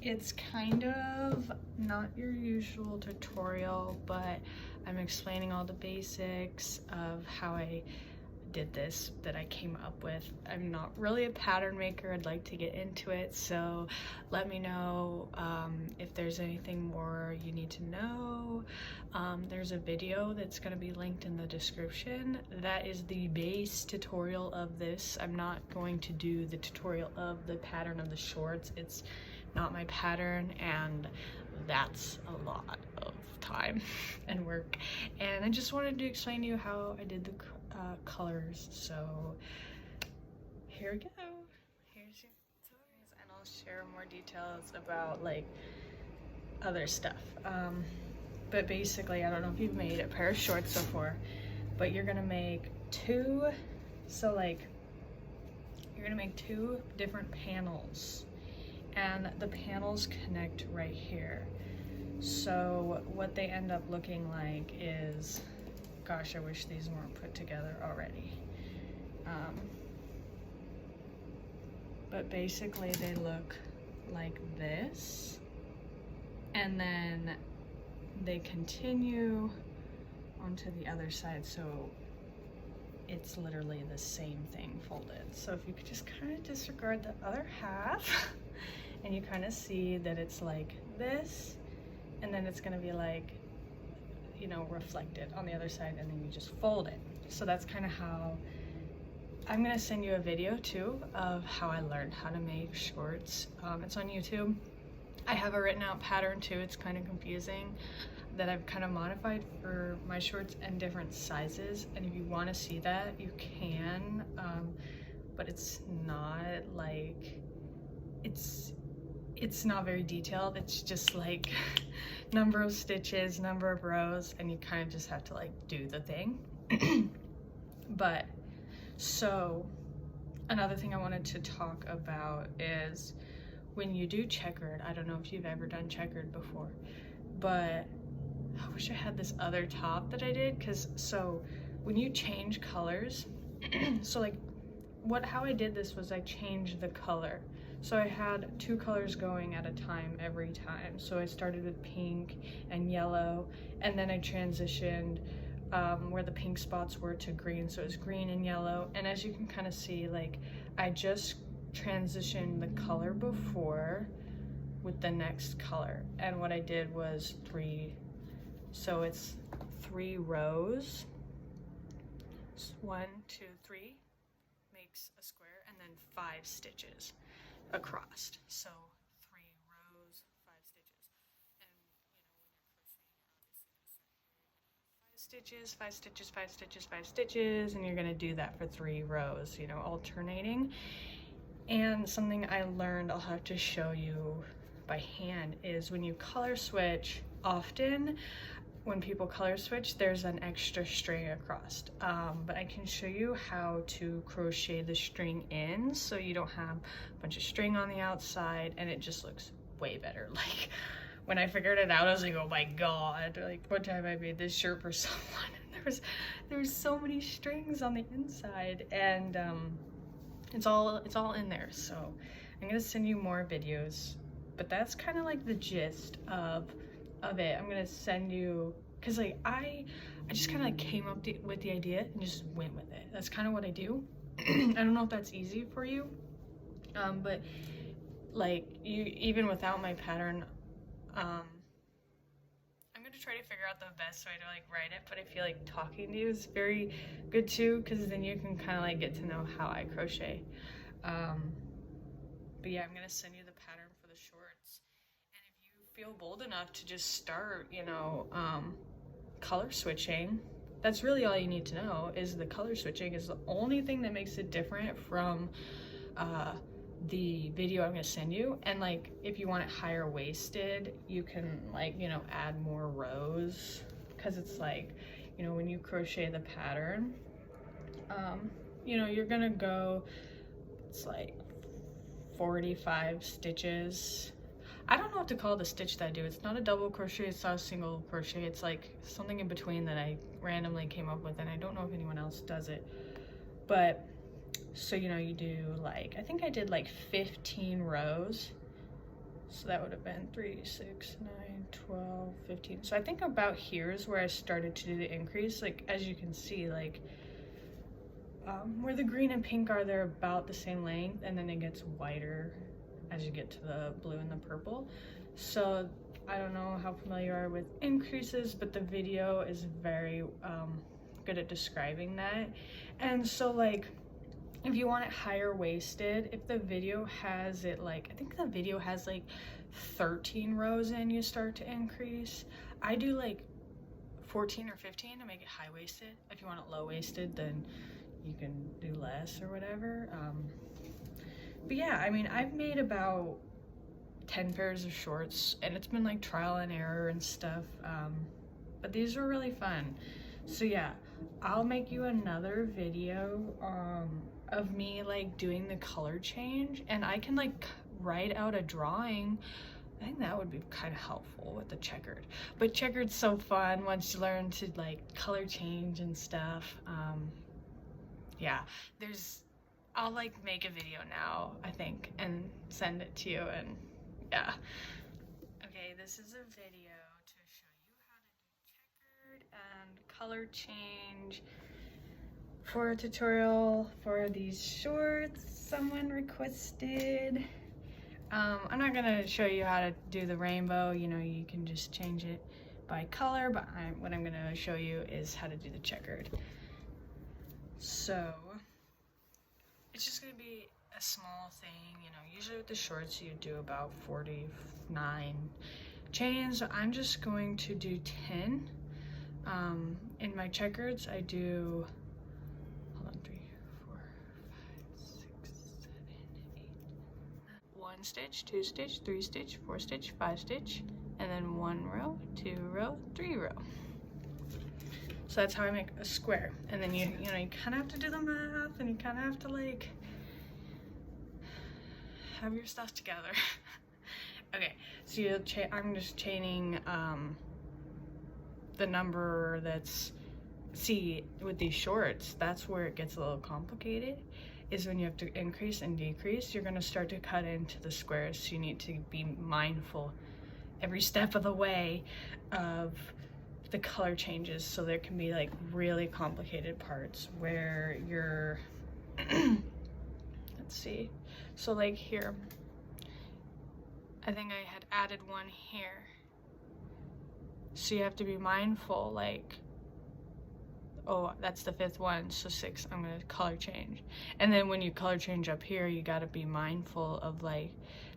It's kind of not your usual tutorial, but I'm explaining all the basics of how I did this that I came up with. I'm not really a pattern maker. I'd like to get into it, so let me know if there's anything more you need to know. There's a video that's going to be linked in the description. That is the base tutorial of this. I'm not going to do the tutorial of the pattern of the shorts. It's not my pattern, and that's a lot of time and work, and I just wanted to explain to you how I did the colors. So here we go. Here's your tutorials, and I'll share more details about like other stuff. But basically, I don't know if you've made a pair of shorts before, but you're gonna make two, so like you're gonna make two different panels, and the panels connect right here. So what they end up looking like is, gosh, I wish these weren't put together already. But basically they look like this, and then they continue onto the other side, so it's literally the same thing folded. So if you could just kind of disregard the other half and you kind of see that it's like this, and then it's gonna be like, you know, reflected on the other side, and then you just fold it. So that's kind of how I'm gonna send you a video too of how I learned how to make shorts. It's on YouTube. I have a written out pattern too. It's kind of confusing, that I've kind of modified for my shorts in different sizes, and if you want to see that, you can, but it's not like, it's not very detailed. It's just like number of stitches, number of rows, and you kind of just have to like do the thing. But so another thing I wanted to talk about is when you do checkered, I don't know if you've ever done checkered before, but I wish I had this other top that I did, because so when you change colors, so like how I did this was I changed the color. So I had two colors going at a time every time. So I started with pink and yellow, and then I transitioned where the pink spots were to green. So it was green and yellow. And as you can kind of see, like I just transitioned the color before with the next color. And what I did was so it's 3 rows. It's 1, 2, 3 makes a square, and then 5 stitches across. So 3 rows, 5 stitches. And you know, when you're crocheting, obviously 5 stitches, 5 stitches, 5 stitches, 5 stitches, and you're gonna do that for 3 rows, you know, alternating. And something I learned, I'll have to show you by hand, is when you color switch, often when people color switch, there's an extra string across, but I can show you how to crochet the string in so you don't have a bunch of string on the outside, and it just looks way better. Like when I figured it out, I was like, oh my god, like one time I made this shirt for someone and there was so many strings on the inside, and it's all in there. So I'm gonna send you more videos, but that's kind of like the gist of it. I'm gonna send you, because like I just kind of like came up with the idea and just went with it. That's kind of what I do. I don't know if that's easy for you, but like even without my pattern, I'm gonna try to figure out the best way to like write it, but I feel like talking to you is very good too, because then you can kind of like get to know how I crochet. But yeah, I'm gonna send you the pattern for the shorts, and if you feel bold enough to just start, you know, color switching, that's really all you need to know. Is the color switching is the only thing that makes it different from the video I'm gonna send you. And like if you want it higher waisted, you can like, you know, add more rows, because it's like, you know, when you crochet the pattern, you know, you're gonna go, it's like 45 stitches. I don't know what to call the stitch that I do. It's not a double crochet, it's not a single crochet. It's like something in between that I randomly came up with, and I don't know if anyone else does it. But so, you know, you do like, I think I did like 15 rows, So that would have been 3, 6, 9, 12, 15. So I think about here is where I started to do the increase. Like, as you can see, like, where the green and pink are, they're about the same length, and then it gets whiter as you get to the blue and the purple. So I don't know how familiar you are with increases, but the video is very good at describing that. And so, like, if you want it higher waisted, if the video has it, like, I think the video has like 13 rows in, you start to increase. I do like 14 or 15 to make it high waisted. If you want it low waisted, then you can do less or whatever. But yeah, I mean, I've made about 10 pairs of shorts, and it's been like trial and error and stuff, but these were really fun. So yeah, I'll make you another video of me like doing the color change, and I can like write out a drawing. I think that would be kind of helpful with the checkered. But checkered's so fun once you learn to like color change and stuff. Yeah, I'll like make a video now, I think, and send it to you, and yeah. Okay, this is a video to show you how to do checkered and color change for a tutorial for these shorts someone requested. I'm not gonna show you how to do the rainbow, you know, you can just change it by color, but what I'm gonna show you is how to do the checkered. So it's just gonna be a small thing, you know, usually with the shorts you do about 49 chains. So I'm just going to do 10. In my checkers I do, hold on, 3, 4, 5, 6, 7, 8, 1 stitch, 2 stitch, 3 stitch, 4 stitch, 5 stitch, and then 1 row, 2 row, 3 row. So that's how I make a square. And then you know, you kind of have to do the math, and you kind of have to like have your stuff together. Okay, so I'm just chaining the number that's, see, with these shorts, that's where it gets a little complicated, is when you have to increase and decrease, you're gonna start to cut into the squares, so you need to be mindful every step of the way of the color changes. So there can be like really complicated parts where you're let's see, so like here, I think I had added one here, so you have to be mindful, like, oh, that's the 5th one, so 6, I'm gonna color change. And then when you color change up here, you gotta be mindful of like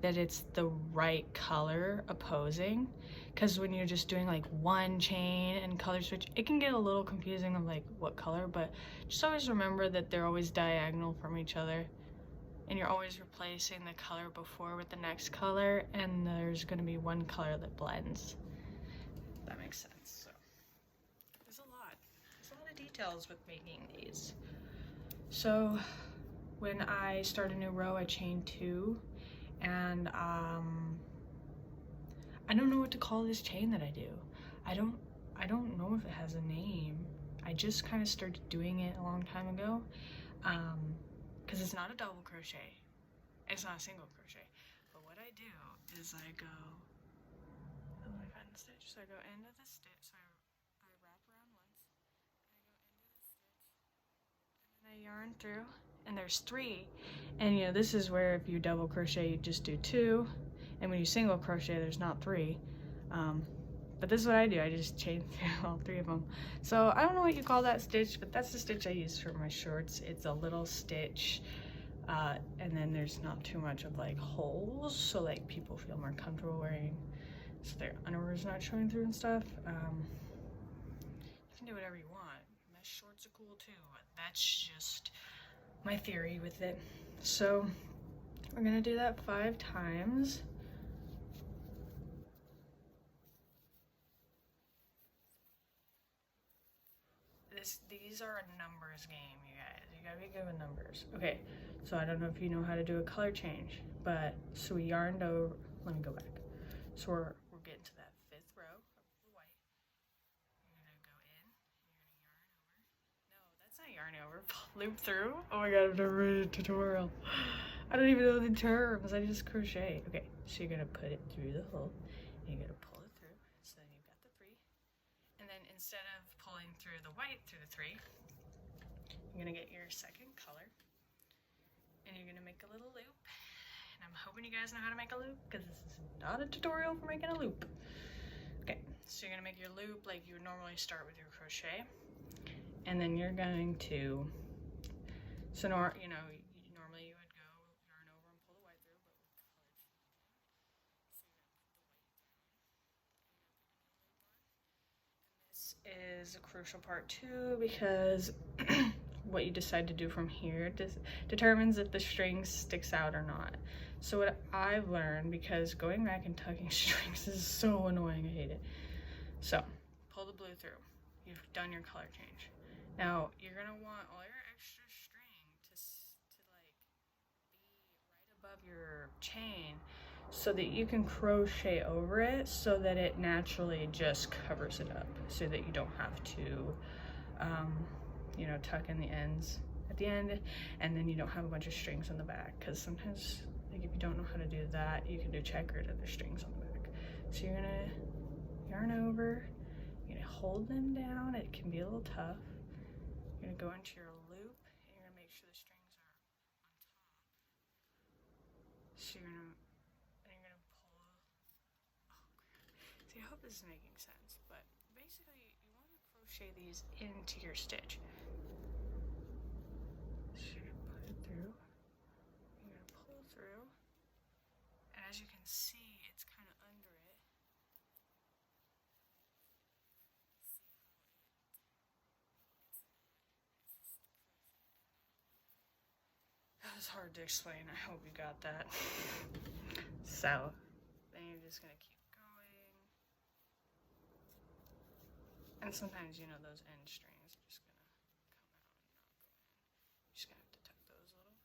that it's the right color opposing, because when you're just doing like one chain and color switch, it can get a little confusing of like what color, but just always remember that they're always diagonal from each other, and you're always replacing the color before with the next color, and there's gonna be one color that blends. That makes sense. So there's a lot of details with making these. So when I start a new row, I chain 2, and I don't know what to call this chain that I do. I don't know if it has a name. I just kind of started doing it a long time ago, because it's not a double crochet, it's not a single crochet. But what I do is I go, how do I find the stitch? So I go into the stitch, so I wrap around once, and I go into the stitch, and then I yarn through, and there's 3, and you know, this is where if you double crochet you just do 2, and when you single crochet there's not 3. But this is what I do, I just chain through all 3 of them. So I don't know what you call that stitch, but that's the stitch I use for my shorts. It's a little stitch, and then there's not too much of like holes, so like people feel more comfortable wearing, so their underwear is not showing through and stuff. You can do whatever you want. Mesh shorts are cool too, but that's just my theory with it. So we're gonna do that 5 times. These are a numbers game, you guys. You gotta be good with numbers. Okay, so I don't know if you know how to do a color change, but so we yarned over. Let me go back. So we're getting to that 5th row of the white. You're gonna go in. You're gonna yarn over. No, that's not yarn over. Loop through. Oh my god, I've never made a tutorial. I don't even know the terms. I just crochet. Okay, so you're gonna put it through the hole and you're gonna pull it through. So then you've got the 3. And then instead of pulling through the white through the 3, you're gonna get your second color and you're gonna make a little loop. And I'm hoping you guys know how to make a loop because this is not a tutorial for making a loop. Okay, so you're gonna make your loop like you would normally start with your crochet. And then you're going to, so you know, normally you would go yarn over and pull the white through, but with color changing, so you're gonna put the white down. And this is a crucial part too, because what you decide to do from here determines if the string sticks out or not. So what I've learned, because going back and tucking strings is so annoying, I hate it. So pull the blue through. You've done your color change. Now you're gonna want all your extra string to like be right above your chain so that you can crochet over it so that it naturally just covers it up, so that you don't have to you know, tuck in the ends at the end and then you don't have a bunch of strings on the back, because sometimes like if you don't know how to do that, you can do checkered and there's strings on the back. So you're gonna yarn over, you're gonna hold them down. It can be a little tough. You're gonna go into your loop and you're gonna make sure the strings are on top. So you're gonna pull. Oh crap. See, I hope this is making sense, but basically you want to crochet these into your stitch. So you're gonna put it through. You're gonna pull through, and as you can see, it's kind of under it. That was hard to explain. I hope you got that. So then you're just gonna keep going. And sometimes, you know, those end strings are just gonna come out and not go in. You're just gonna have to tuck those a little.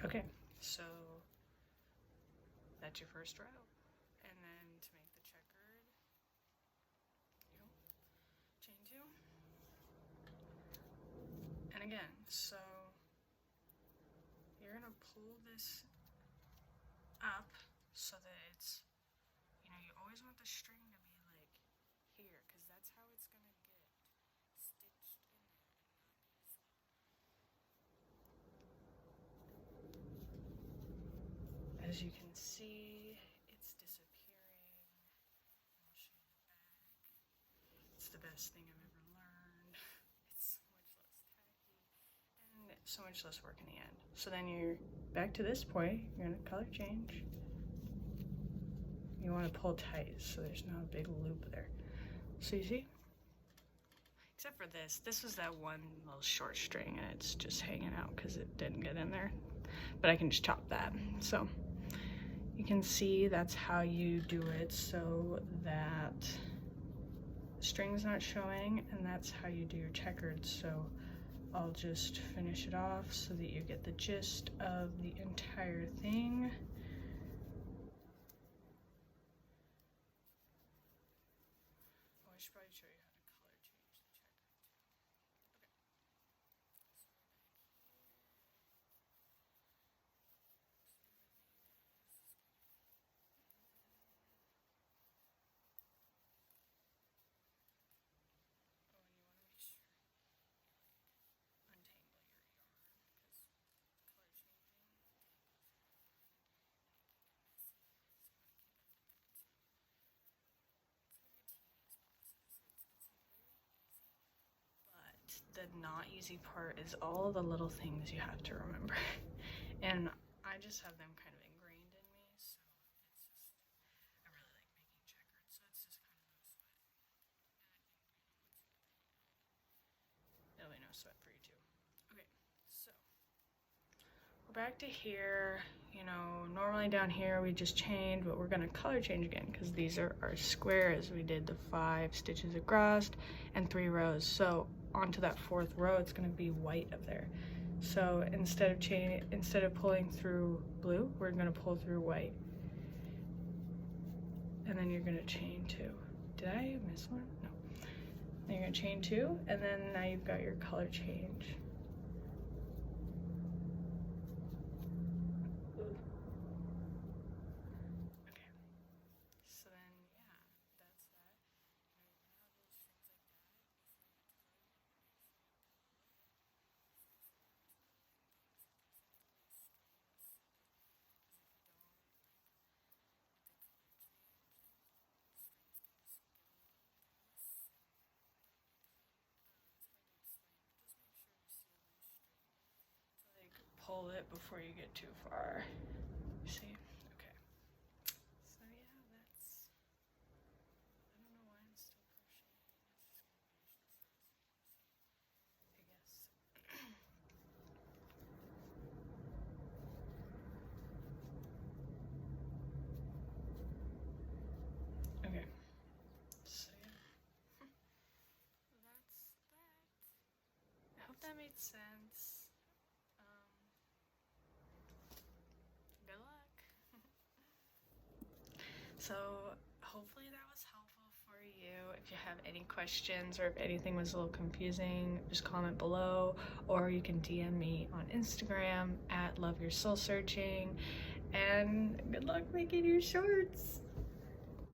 Okay, so that's your first row. And then to make the checkered, chain 2. And again, so you're gonna pull this up so that it's, you know, you always want the string to be like here, because that's how it's gonna get stitched in there and not be. As you can see, it's disappearing. I'll show you the back. It's the best thing I've ever learned. It's so much less tacky and so much less work in the end. So then you're back to this point. You're gonna color change. You want to pull tight so there's not a big loop there. So you see? Except for this. This was that one little short string and it's just hanging out because it didn't get in there. But I can just chop that. So you can see that's how you do it so that the string's not showing, and that's how you do your checkered. So I'll just finish it off so that you get the gist of the entire thing. Oh, I should probably show you how to color change the checkered too. The not easy part is all the little things you have to remember. And I just have them kind of ingrained in me, so it's just, I really like making checkered, so it's just kind of no sweat. And I think, it'll be no sweat for you too. Okay, so we're back to here. You know, normally down here we just chained, but we're gonna color change again because these are our squares. We did the 5 stitches across and 3 rows. So onto that 4th row, it's gonna be white up there. So instead of pulling through blue, we're gonna pull through white. And then you're gonna chain 2 Did I miss one? No. Then you're gonna chain 2, and then now you've got your color change. Okay. So then, yeah, that's that. You know, you're gonna have little strings like that before you get to color. You wanna make sure you color it. Especially when you're coloring things, if there's like little strings, because if you don't, like with the color change, the strings can just get a little loose, and it's hard to explain, but just make sure you see a loose string to like pull it before you get too far. See? Okay. So yeah, that's, I don't know why I'm still crocheting. It's just gonna finish this out so you can see, I guess. Okay. So yeah. That's that. I hope that made sense. Good luck. So hopefully that was helpful for you. If you have any questions or if anything was a little confusing, just comment below, or you can DM me on Instagram at loveyoursoulsearching. And good luck making your shorts.